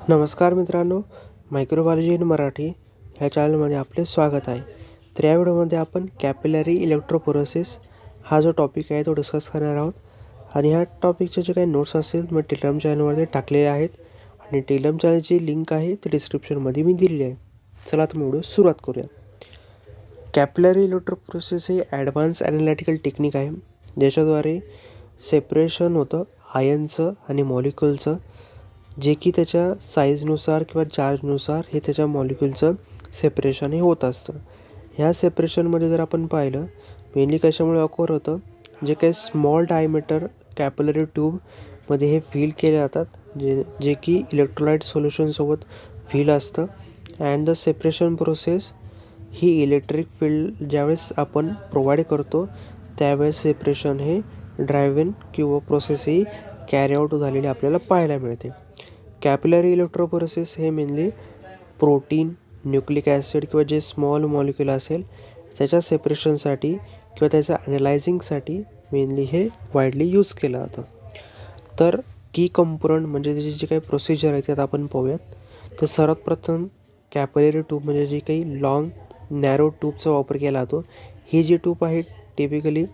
नमस्कार मित्रांनो, microbiology in Marathi ह्या चॅनलमध्ये आपले स्वागत आहे. तर या व्हिडिओमध्ये आपण कॅपिलरी इलेक्ट्रोपोरोसिस हा जो टॉपिक आहे तो डिस्कस करणार आहोत. आणि ह्या टॉपिकचे जे काही नोट्स असतील मी टेलिग्राम चॅनलमध्ये टाकलेले आहेत आणि टेलिग्राम चॅनलची लिंक आहे ती डिस्क्रिप्शनमध्ये मी दिलेली आहे. चला तर व्हिडिओ सुरुवात करूया. कॅपिलरी इलेक्ट्रोपोरोसिस ही ॲडव्हान्स ॲनालिटिकल टेक्निक आहे ज्याच्याद्वारे सेपरेशन होतं आयनचं आणि मॉलिक्युलचं, जे की त्याच्या साईजनुसार किंवा चार्जनुसार हे त्याच्या मॉलिक्युलचं सेपरेशन हे होत असतं. ह्या सेपरेशनमध्ये जर आपण पाहिलं मेनली कशामुळे अकोर होतं, जे काही स्मॉल डायमीटर कॅपिलरी ट्यूबमध्ये हे फिल केले जातात जे की इलेक्ट्रोलाइट सोल्युशनसोबत फिल असतं. And the separation process he electric field ज्यावेळेस आपण प्रोव्हाइड करतो त्यावेळेस सेपरेशन हे ड्रायव्हिन किंवा प्रोसेस ही कॅरी आउट झालेली आपल्याला पाहायला मिळते. कॅपिलरी इलेक्ट्रोपोरोसिस हे मेनली प्रोटीन, न्यूक्लिक ॲसिड किंवा जे स्मॉल मॉलिक्युल असेल त्याच्या सेपरेशनसाठी किंवा त्याच्या ॲनालायझिंगसाठी मेनली हे वाईडली यूज केलं जातं. तर की कंपोनंट म्हणजे त्याची जी काही प्रोसिजर आहे त्यात आपण पाहूयात. तर सर्वात प्रथम कॅपिलरी ट्यूब म्हणजे जी काही लॉंग नॅरो ट्यूबचा वापर केला जातो. ही जी ट्यूब आहे टिपिकली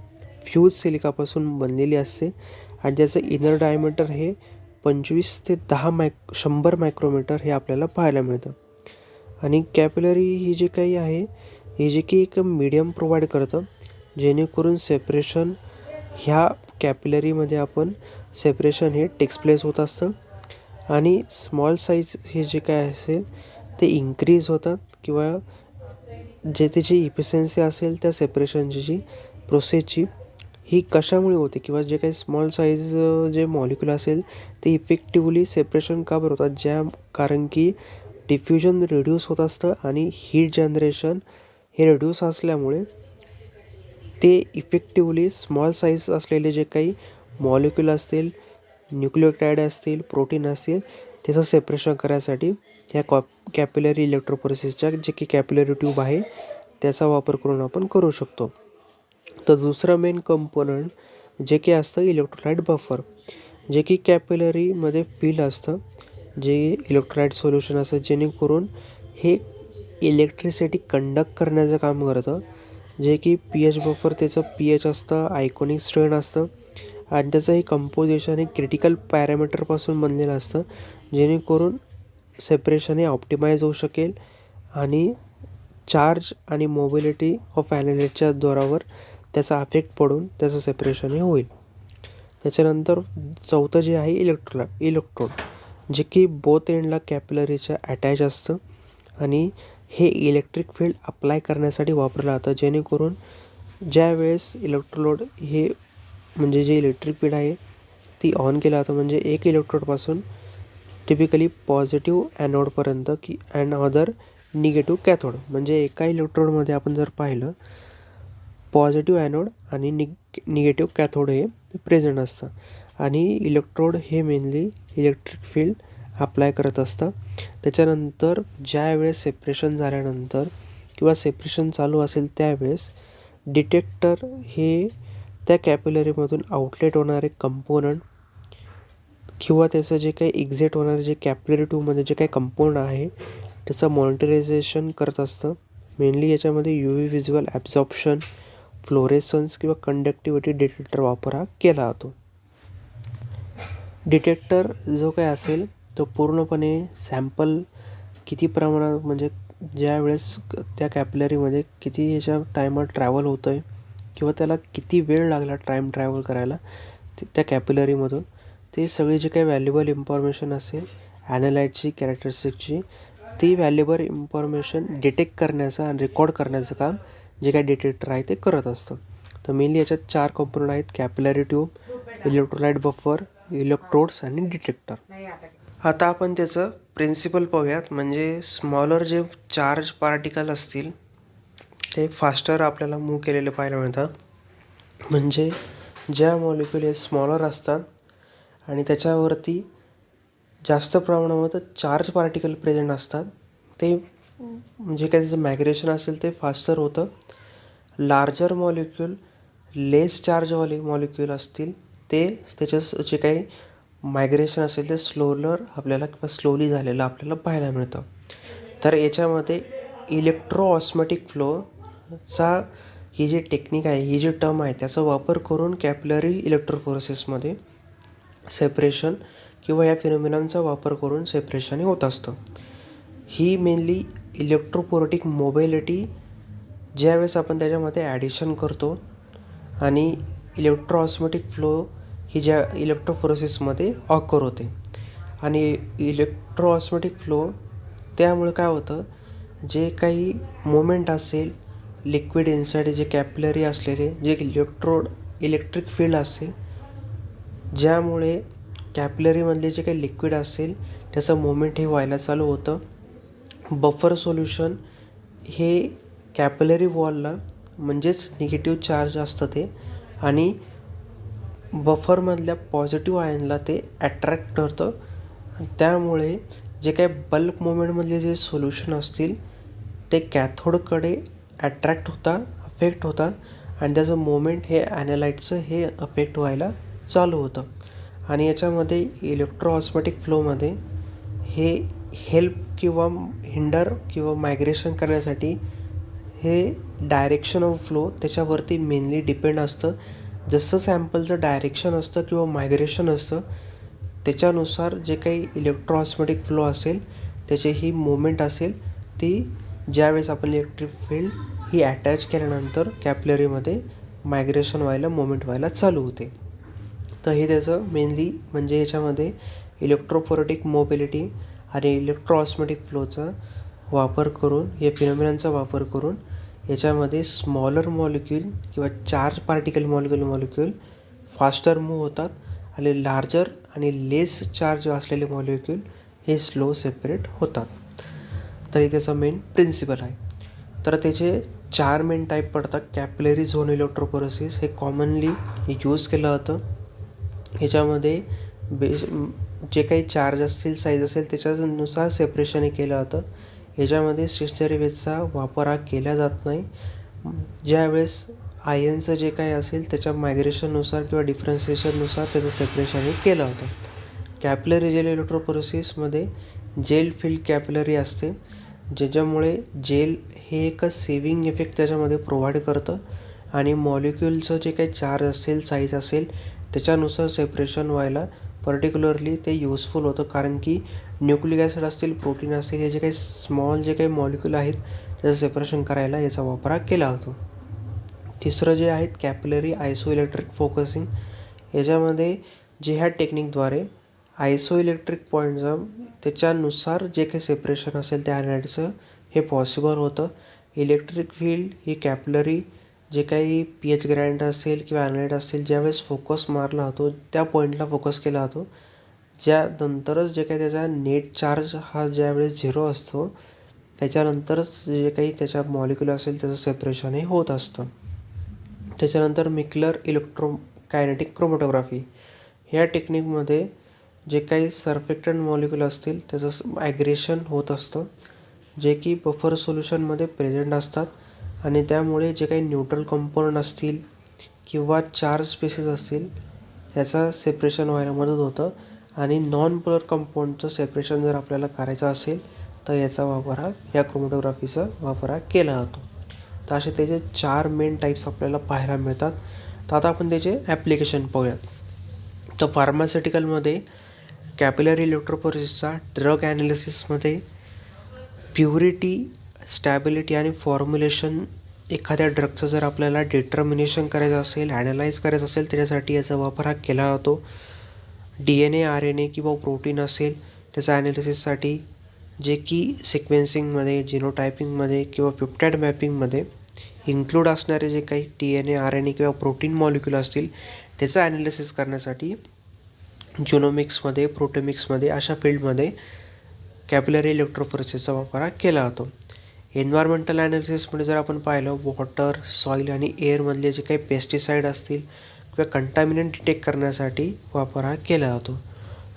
फ्यूज सिलिकापासून बनलेली असते आणि त्याचं इनर डायमीटर हे 25 ते 100 मायक्रोमीटर हे आपल्याला पाहायला मिळतं. आणि कॅपिलरी ही जी काही आहे ही जी की एक मीडियम प्रोव्हाइड करतं जेणेकरून सेपरेशन ह्या कॅपिलरीमध्ये आपण सेपरेशन हे टेक्स प्लेस होत असतं. आणि स्मॉल साईज हे जे काय असेल ते इन्क्रीज होतात किंवा जे त्याची इफिशियन्सी असेल त्या सेपरेशनची जी प्रोसेसची ही कशामुळे होते किंवा जे काही स्मॉल साईज जे मॉलिक्युल असेल ते इफेक्टिवली सेपरेशन का बरं होतात, कारण की डिफ्युजन रिड्यूस होत असतं आणि हीट जनरेशन हे रिड्यूस असल्यामुळे ते इफेक्टिवली स्मॉल साईज असलेले जे काही मॉलिक्युल असतील, न्यूक्लियोटाईड असतील, प्रोटीन असतील त्याचं सेपरेशन करायसाठी ह्या कॅपिलरी इलेक्ट्रोपोरोसिसच्या जे की कॅपिलरी ट्यूब आहे त्याचा वापर करून आपण करू शकतो. तर दुसरं मेन कंपोनंट जे की असतं इलेक्ट्रोलाइट बफर, जे की कॅपिलरीमध्ये फिल असतं, जे इलेक्ट्रोलाइट सोल्युशन असतं जेणेकरून हे इलेक्ट्रिसिटी कंडक्ट करण्याचं काम करतं. जे की पी एच बफर त्याचं पी एच असतं, आयकोनिक स्ट्रेन असतं आणि त्याचं हे कंपोजिशन हे क्रिटिकल पॅरामीटरपासून बनलेलं असतं जेणेकरून सेपरेशन हे ऑप्टिमाइज होऊ शकेल आणि चार्ज आणि मोबिलिटी ऑफ ॲनालाइटच्या जोरावर त्याचा अफेक्ट पडून त्याचं सेपरेशन हे होईल. त्याच्यानंतर चौथं जे आहे इलेक्ट्रोड, जे की बोथ एंडला कॅपिलरीच्या अटॅच असतं आणि हे इलेक्ट्रिक फील्ड अप्लाय करण्यासाठी वापरलं जातं जेणेकरून ज्या वेळेस इलेक्ट्रोड हे म्हणजे जे इलेक्ट्रिक फील्ड आहे ती ऑन केलं जातं, म्हणजे एक इलेक्ट्रोडपासून टिपिकली पॉझिटिव्ह ॲनोडपर्यंत की अँड अदर निगेटिव्ह कॅथोड, म्हणजे एका इलेक्ट्रोडमध्ये आपण जर पाहिलं पॉझिटिव्ह ॲनोड आणि निगेटिव्ह कॅथोड हे प्रेझेंट असतं आणि इलेक्ट्रोड हे मेनली इलेक्ट्रिक फील्ड अप्लाय करत असतं. त्याच्यानंतर ज्या वेळेस सेपरेशन झाल्यानंतर किंवा सेपरेशन चालू असेल त्यावेळेस डिटेक्टर हे त्या कॅपिलरीमधून आउटलेट होणारे कंपोनंट किंवा त्याचं जे काही एक्झिट होणारे जे कॅपिलरी ट्यूबमध्ये जे काही कंपाऊंड आहे त्याचं मॉनिटरायझेशन करत असतं. मेनली याच्यामध्ये यू व्ही व्हिज्युअल ॲब्झॉर्प्शन, फ्लोरेसन्स किंवा कंडक्टिव्हिटी डिटेक्टर वापर हा केला जातो. डिटेक्टर जो काही असेल तो पूर्णपणे सॅम्पल किती प्रमाणात म्हणजे ज्या वेळेस त्या कॅपिलरीमध्ये किती याच्या टायमात ट्रॅव्हल होतं आहे किंवा त्याला किती वेळ लागला टाईम ट्रॅव्हल करायला त्या कॅपिलरीमधून, ते सगळी जी काही व्हॅल्युएबल इन्फॉर्मेशन असेल ॲनालाइटची कॅरेक्टरिस्टिकची ती व्हॅल्युएबल इन्फॉर्मेशन डिटेक्ट करण्याचं आणि रेकॉर्ड करण्याचं काम जे काही डिटेक्टर आहे ते करत असतं. तर मेनली याच्यात 4 कंपोनंट आहेत: capillary tube, electrolyte buffer, electrodes आणि डिटेक्टर. आता आपण त्याचं प्रिन्सिपल पाहूयात. म्हणजे स्मॉलर जे चार्ज पार्टिकल असतील ते फास्टर आपल्याला मूव्ह केलेले पाहायला मिळतात. म्हणजे ज्या मॉलिक्युल हे स्मॉलर असतात आणि त्याच्यावरती जास्त प्रमाणामध्ये चार्ज पार्टिकल प्रेझेंट असतात ते म्हणजे काय त्याचं मायग्रेशन असेल ते फास्टर होतं. लार्जर मॉलिक्यूल लेस चार्जवाले मॉलिक्यूल असतील ते त्याच्या जे काही मायग्रेशन असेल ते स्लोलर आपल्याला किंवा स्लोली झालेलं आपल्याला पाहायला मिळतं. तर याच्यामध्ये इलेक्ट्रो ऑस्मॅटिक फ्लोचा ही जी टेक्निक आहे, ही जी टर्म आहे, त्याचा वापर करून कॅपिलरी इलेक्ट्रोफोरेसिसमध्ये सेपरेशन किंवा या फिनोमिनांचा वापर करून सेपरेशन होत असतं. ही मेनली इलेक्ट्रोपोरेटिक मोबिलिटी ज्यावेळेस आपण त्याच्यामध्ये ॲडिशन करतो आणि इलेक्ट्रो ऑस्मॅटिक फ्लो ही ज्या इलेक्ट्रोफोरेसिसमध्ये ऑकर होते. आणि इलेक्ट्रो ऑस्मॅटिक फ्लो त्यामुळे काय होतं, जे काही मोमेंट असेल लिक्विड इन्साईड जे कॅपिलरी असलेले जे इलेक्ट्रिक फील्ड असेल, ज्यामुळे कॅपिलरीमधले जे काही लिक्विड असेल त्याचं मोमेंट हे व्हायला चालू होतं. बफर सोल्युशन हे कॅपिलरी वॉलला म्हणजेच निगेटिव्ह चार्ज असतं ते, आणि बफरमधल्या पॉझिटिव्ह आयनला ते अट्रॅक्ट करतं. त्यामुळे जे काही बल्क मोमेंटमधले जे सोल्युशन असतील ते कॅथोडकडे अट्रॅक्ट होतात, अफेक्ट होतात, आणि त्याचं मोमेंट हे ॲनालाइटचं हे अफेक्ट व्हायला चालू होतं. आणि याच्यामध्ये इलेक्ट्रो ऑस्मॅटिक फ्लोमध्ये हे हेल्प किंवा हिंडर किंवा मायग्रेशन करण्यासाठी हे डायरेक्शन ऑफ फ्लो त्याच्यावरती मेनली डिपेंड असतं. जसं सॅम्पलचं डायरेक्शन असतं किंवा मायग्रेशन असतं त्याच्यानुसार जे काही इलेक्ट्रो ऑस्मॅटिक फ्लो असेल त्याची ही मोमेंट असेल ती ज्यावेळेस आपण इलेक्ट्रिक फील्ड ही अटॅच केल्यानंतर कॅपिलरीमध्ये मायग्रेशन व्हायला, मोमेंट व्हायला चालू होते. तर हे त्याचं मेनली म्हणजे याच्यामध्ये इलेक्ट्रोपोरेटिक मोबिलिटी आणि इलेक्ट्रो ऑस्मॅटिक फ्लोचा वापर करून, या फिनोमिनांचा वापर करून याच्यामध्ये स्मॉलर मॉलिक्यूल किंवा charge particle molecule faster move होतात आणि लार्जर आणि लेस चार्ज असलेले मॉलिक्यूल हे स्लो सेपरेट होतात. तर हे त्याचा मेन प्रिन्सिपल आहे. तर त्याचे 4 मेन टाईप पडतात. कॅपिलरी झोन इलेक्ट्रोफोरेसिस हे कॉमनली यूज केलं जातं. ह्याच्यामध्ये जे काही चार्ज असतील, साईज असेल त्याच्यानुसार सेपरेशन हे केलं जातं. ह्याच्यामध्ये स्टेशनरी वेजचा वापर हा केला जात नाही. ज्यावेळेस आयनचं जे काही असेल त्याच्या मायग्रेशननुसार किंवा डिफरन्शिएशननुसार त्याचं सेपरेशन हे केलं होतं. कॅपिलरी जेल इलेक्ट्रोफोरेसिसमध्ये जेल फिल्ड कॅपिलरी असते, ज्याच्यामुळे जेल हे एक सेविंग इफेक्ट त्याच्यामध्ये प्रोव्हाइड करतं आणि मॉलिक्यूलचं जे काही चार्ज असेल, साईज असेल त्याच्यानुसार सेपरेशन व्हायला पर्टिक्युलरली ते युजफुल होतं. कारण की न्यूक्लिक ॲसिड असतील, प्रोटीन असतील, हे जे काही स्मॉल जे काही मॉलिक्यूल आहेत त्याचं सेपरेशन करायला याचा वापर केला होतो. तिसरं जे आहेत कॅपिलरी आयसो इलेक्ट्रिक फोकसिंग. याच्यामध्ये जे ह्या टेक्निकद्वारे आयसो इलेक्ट्रिक पॉईंटचं त्याच्यानुसार जे काही सेपरेशन असेल त्या ॲनालाइटचं हे पॉसिबल होतं. इलेक्ट्रिक फील्ड ही कॅपिलरी जे काही पीएच ग्रँड असेल किंवा ॲनालाइट असेल ज्यावेळेस फोकस मारला होतो त्या पॉईंटला फोकस केला जातो. ज्यानंतरच जे काही त्याचा नेट चार्ज हा ज्यावेळेस 0 असतो त्याच्यानंतरच जे काही त्याच्या मॉलिक्यूल असेल त्याचं सेपरेशन हे होत असतं. त्याच्यानंतर मिक्लर इलेक्ट्रोकायनेटिक क्रोमॅटोग्राफी. ह्या टेक्निकमध्ये जे काही सर्फेक्टंट मॉलिक्यूल असतील त्याचं ॲग्रेशन होत असतं, जे की बफर सोल्युशनमध्ये प्रेझेंट असतात, आणि त्यामुळे जे काही न्यूट्रल कंपाऊंड असतील किंवा चार्ज स्पेसिस असतील त्याचा सेपरेशन व्हायला मदत होतं. आणि नॉन पोलर कंपाऊंडचं सेपरेशन जर आपल्याला करायचं असेल तर याचा वापर या क्रोमॅटोग्राफीचा वापर केला जातो. तर असे त्याचे 4 मेन टाईप्स आपल्याला पाहायला मिळतात. तर आता आपण त्याचे ॲप्लिकेशन पाहूयात. तर फार्मास्युटिकलमध्ये कॅपिलरी इलेक्ट्रोफोरेसिसचा ड्रग ॲनालिसिसमध्ये प्युरिटी, स्टॅबिलिटी आणि फॉर्म्युलेशन एखाद्या ड्रगचं जर आपल्याला डिटर्मिनेशन करायचं असेल, ॲनालाइज करायचं असेल त्याच्यासाठी याचा वापर केला जातो. DNA, RNA किंवा प्रोटीन असेल त्याचा ॲनालिसिससाठी, जे की सिक्वेन्सिंगमध्ये, जिनोटायपिंगमध्ये किंवा पेप्टाइड मॅपिंगमध्ये इन्क्लूड असणारे जे काही DNA, RNA किंवा प्रोटीन मॉलिक्यूल असतील त्याचं ॲनालिसिस करण्यासाठी जिनोमिक्समध्ये, प्रोटेमिक्समध्ये अशा फील्डमध्ये कॅपिलरी इलेक्ट्रोफोरेसिसचा वापर केला जातो. एन्व्हायरमेंटल ॲनालिसिसमध्ये जर आपण पाहिलं वॉटर, सॉईल आणि एअरमधले जे काही पेस्टिसाईड असतील किंवा कंटॅमिनंट डिटेक्ट करण्यासाठी वापर केला जातो.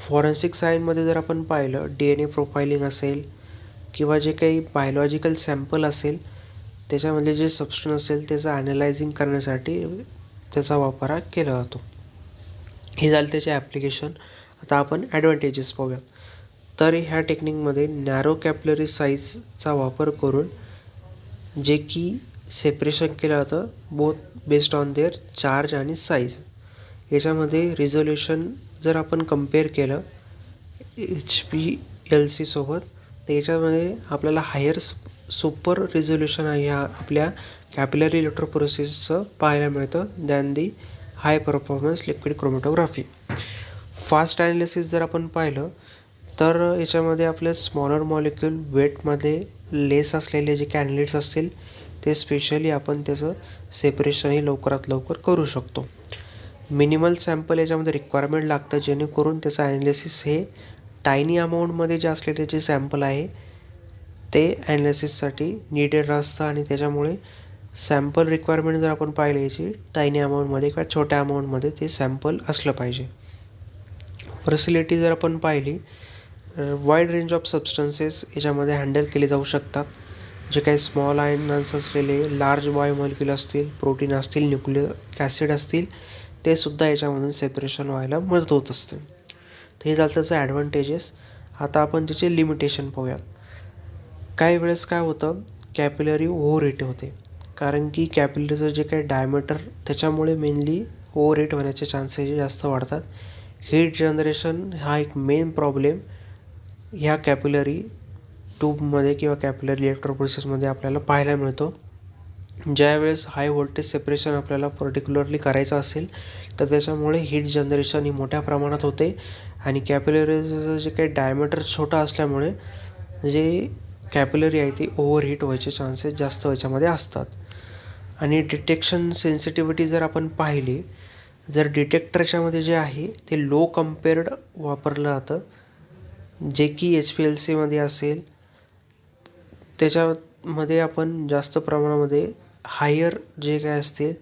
फॉरेन्सिक सायन्समध्ये जर आपण पाहिलं DNA प्रोफायलिंग असेल किंवा जे काही बायोलॉजिकल सॅम्पल असेल त्याच्यामधले जे सबस्टन्स असेल त्याचं ॲनालायझिंग करण्यासाठी त्याचा वापर केला जातो. हे झालं त्याचे ॲप्लिकेशन. आता आपण ॲडव्हान्टेजेस पाहूयात. तर ह्या टेक्निकमध्ये नॅरो कॅपिलरी साईजचा वापर करून जे की सेपरेशन केलं जातं both based on their charge आणि साईज. याच्यामध्ये रिझोल्युशन जर आपण कम्पेअर केलं HPLC सोबत, तर याच्यामध्ये आपल्याला हायर सुपर रिझोल्युशन आहे ह्या आपल्या कॅपिलरी इलेक्ट्रोपोरेसिसचं पाहायला मिळतं than the high performance liquid chromatography. Fast analysis जर आपण पाहिलं तर याच्यामध्ये आपल्या स्मॉलर मॉलिक्यूल वेटमध्ये लेस असलेले जे कॅन्डिडेट्स असतील ते स्पेशली आपण त्याचं सेपरेशनही लवकरात लवकर करू शकतो. मिनिमल सॅम्पल याच्यामध्ये रिक्वायरमेंट लागतं जेणेकरून त्याचं ॲनालिसिस हे टायनी अमाऊंटमध्ये जे असलेले जे सॅम्पल आहे ते ॲनालिसिससाठी निडेड असतं आणि त्याच्यामुळे सॅम्पल रिक्वायरमेंट जर आपण पाहिली याची टायनी अमाऊंटमध्ये किंवा छोट्या अमाऊंटमध्ये ते सॅम्पल असलं पाहिजे. फॅसिलिटी जर आपण पाहिली वाईड रेंज ऑफ सबस्टन्सेस याच्यामध्ये हँडल केले जाऊ शकतात. जे काही स्मॉल आयन्स असलेले लार्ज बायोमॉलिक्यूल असतील, प्रोटीन असतील, न्यूक्लिक ॲसिड असतील, ते सुद्धा याच्यामधून सेपरेशन व्हायला मदत होत असते. तर हे झालं त्याचं ॲडव्हान्टेजेस. आता आपण त्याचे लिमिटेशन पाहूयात. काही वेळेस काय होतं, कॅपिलरी ओव्हर हीट होते, कारण की कॅपिलरीचं जे काही डायमीटर त्याच्यामुळे मेनली ओव्हर हीट होण्याचे चान्सेस जास्त वाढतात. हीट जनरेशन हा एक मेन प्रॉब्लेम ह्या कॅपिलरी ट्यूबमध्ये किंवा कॅपिलरी इलेक्ट्रोपोरेसिसमध्ये आपल्याला पाहायला मिळतो. ज्यावेळेस हाय व्होल्टेज सेपरेशन आपल्याला पर्टिक्युलरली करायचं असेल तर त्याच्यामुळे हीट जनरेशन ही मोठ्या प्रमाणात होते आणि कॅपिलरीचं जे काही डायमीटर छोटा असल्यामुळे जे कॅपिलरी आहे ती ओव्हर हीट व्हायचे चान्सेस जास्त याच्यामध्ये असतात. आणि डिटेक्शन सेन्सिटिव्हिटी जर आपण पाहिली, जर डिटेक्टरच्यामध्ये जे आहे ते लो कम्पेअर्ड वापरलं जातं, जे की HPLCमध्ये असेल त्याच्यामध्ये आपण जास्त प्रमाणामध्ये हायर जे काय असते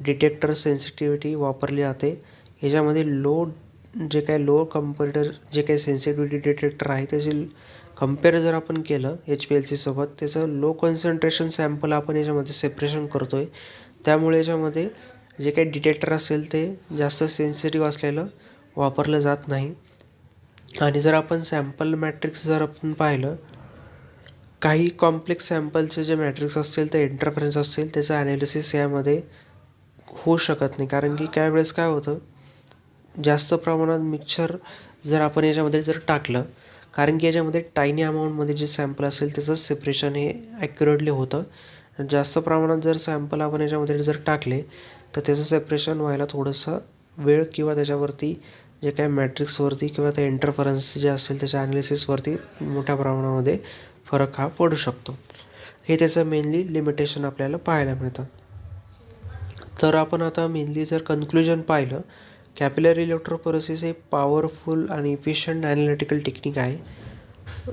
डिटेक्टर सेन्सिटिव्हिटी वापरली जाते. याच्यामध्ये जे काय लो कम्पेअर जे काही सेन्सिटिव्हिटी डिटेक्टर आहे त्याची कम्पेअर जर आपण केलं HPLC सोबत, त्याचं लो कॉन्सन्ट्रेशन सॅम्पल आपण याच्यामध्ये सेपरेशन करतो आहे. त्यामुळे याच्यामध्ये जे काही डिटेक्टर असेल ते जास्त सेन्सिटिव्ह असलेलं वापरलं जात नाही. आणि जर आपण सॅम्पल मॅट्रिक्स जर आपण पाहिलं, काही कॉम्प्लेक्स सॅम्पलचे जे मॅट्रिक्स असतील ते इंटरफरन्स असतील त्याचं ॲनालिसिस यामध्ये होऊ शकत नाही, कारण की काही वेळेस काय होतं, जास्त प्रमाणात मिक्सचर जर आपण याच्यामध्ये जर टाकलं, कारण की याच्यामध्ये टायनी अमाऊंटमध्ये जे सॅम्पल असेल त्याचं सेपरेशन हे ॲक्युरेटली होतं. जास्त प्रमाणात जर सॅम्पल आपण याच्यामध्ये जर टाकले तर त्याचं सेपरेशन व्हायला थोडंसं वेळ किंवा त्याच्यावरती जे काही मॅट्रिक्सवरती किंवा त्या इंटरफरन्स जे असेल त्याच्या ॲनालिसिसवरती मोठ्या प्रमाणामध्ये फरक हा पडू शकतो. हे त्याचं मेनली लिमिटेशन आपल्याला पाहायला मिळतं. तर आपण आता मेनली जर कन्क्लुजन पाहिलं, कॅपिलरी इलेक्ट्रोपोरेसिस हे पॉवरफुल आणि इफिशियंट ॲनालिटिकल टेक्निक आहे.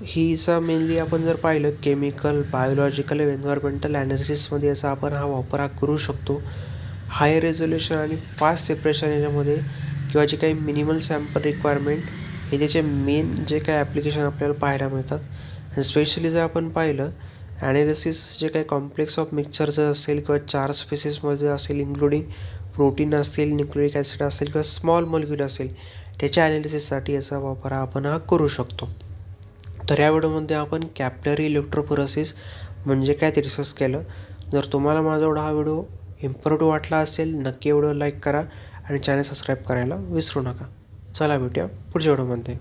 हिचा मेनली आपण जर पाहिलं केमिकल, बायोलॉजिकल, एन्व्हायरमेंटल ॲनालिसिसमध्ये याचा आपण वापर करू शकतो. हाय रेझोल्युशन आणि फास्ट सेपरेशन याच्यामध्ये किंवा जे काही मिनिमल सॅम्पल रिक्वायरमेंट हे त्याचे मेन जे काही ॲप्लिकेशन आपल्याला पाहायला मिळतात. आणि स्पेशली जर आपण पाहिलं ॲनालिसिस जे काही कॉम्प्लेक्स ऑफ मिक्सचरचं असेल किंवा 4 स्पेसिसमध्ये असेल, इन्क्लुडिंग प्रोटीन असतील, न्यूक्लिक ॲसिड असेल किंवा स्मॉल मॉलिक्यूल असेल, त्याच्या ॲनालिसिससाठी याचा वापर आपण करू शकतो. तर या व्हिडिओमध्ये आपण कॅपिलरी इलेक्ट्रोपोरेसिस म्हणजे काय ते डिस्कस केलं. जर तुम्हाला माझा हा व्हिडिओ इम्पॉर्टंट वाटला असेल नक्की व्हिडिओ लाईक करा आणि चॅनल सबस्क्राईब करायला विसरू नका. चला भेटूया पुढच्या व्हिडिओमध्ये.